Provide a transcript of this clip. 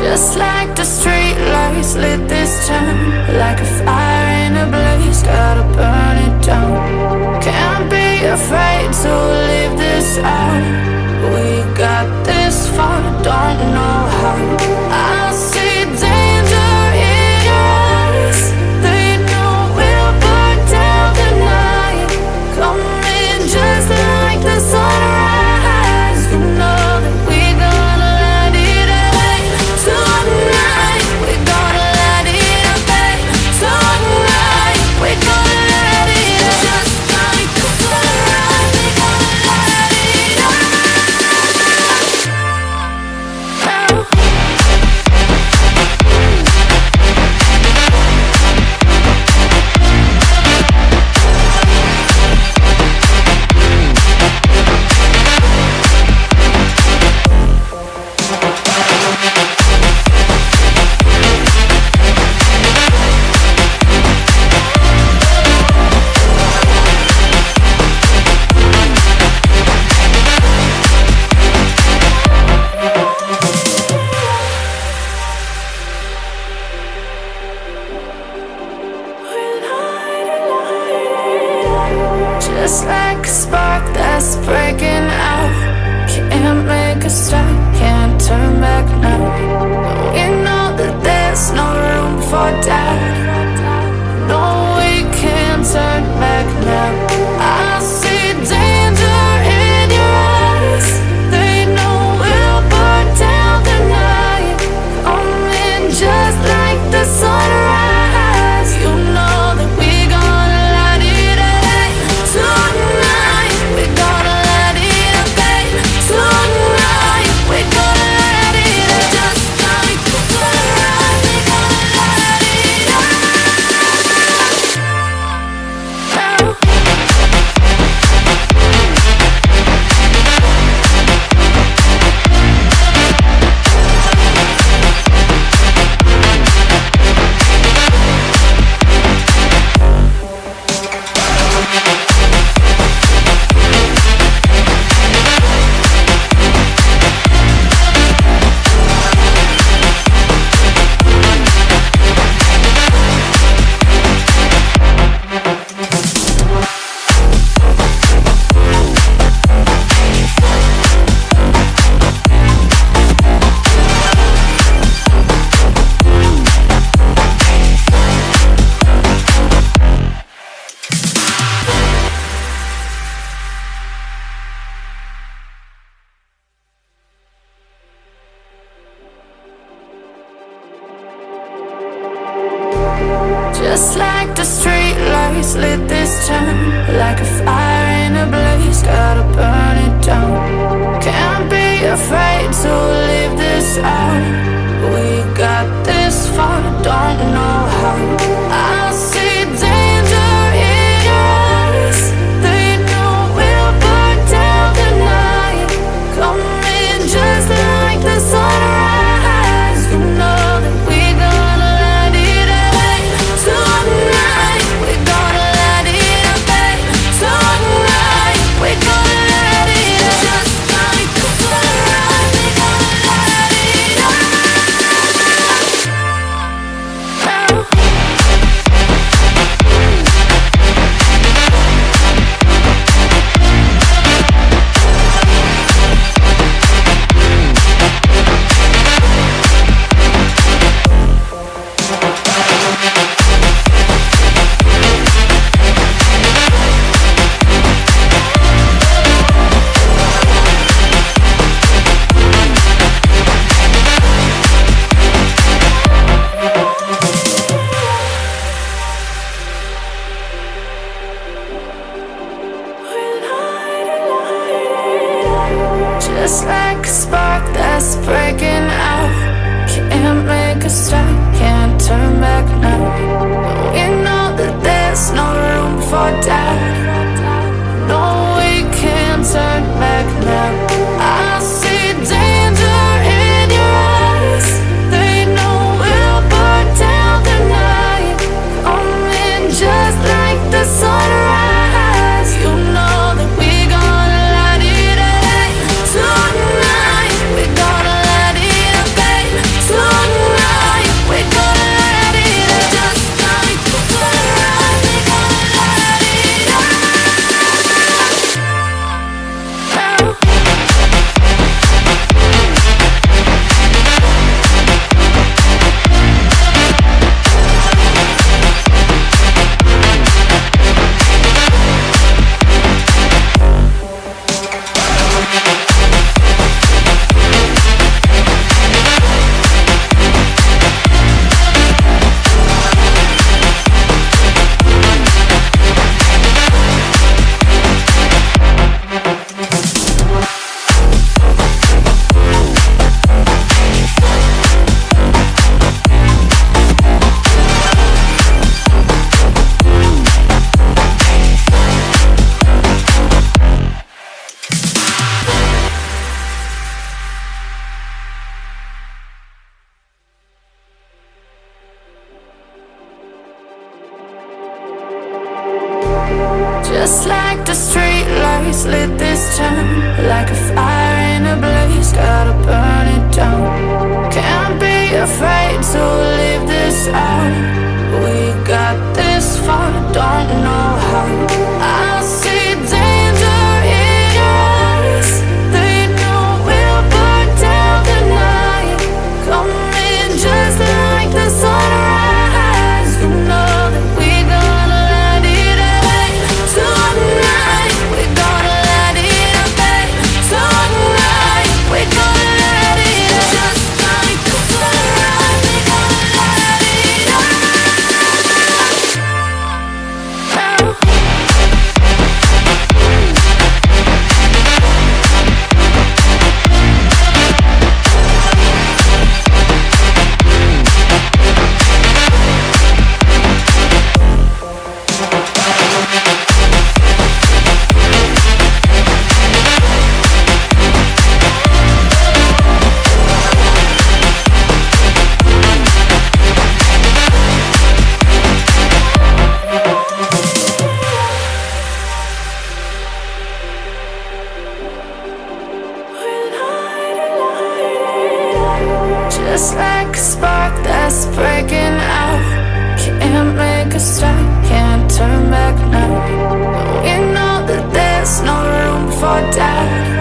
Just like the street lights lit this town, like a fire in a blaze, gotta burn it down. Can't be afraid to leave this out. We got this far, don't know how. I see danger in your eyes. They know we'll burn down the night. Coming just like the sunrise. You know that we gonna let it rain. Tonight we gonna let it rain. Tonight we gonna let it rain. Just like the sunrise, we gonna let it rain. Just like a spark that's breaking out. Can't make a stop, can't turn back now. We know that there's no room for doubt. No, we can't turn back now. I see danger in your eyes. They know we'll burn down the night. Coming just like the sunrise. You know that we gonna let it rain. Tonight we gonna let it rain. Tonight we gonna let it rain. Just like the sunrise, we gonna let it rain. Just like the street lights lit this town, like a fire in a blaze, gotta burn it down. Can't be afraid to leave this out. We got this far, don't know how. I see danger in your eyes. They know we'll burn down the night. Coming just like the sunrise. You know that we gonna let it rain. Tonight we gonna let it rain. Tonight we gonna let it rain. Just like the sunrise, we gonna let it rain. Just like a spark that's breaking out. Can't make a stop, can't turn back now. We know that there's no room for doubt. No, we can't turn back now. I see danger in your eyes. They know we'll burn down the night. Coming just like the sunrise. You know that we gonna let it rain. Tonight we gonna let it rain. Tonight just like a spark that's breaking out. Can't make a stop, can't turn back now. We know that there's no room for doubt.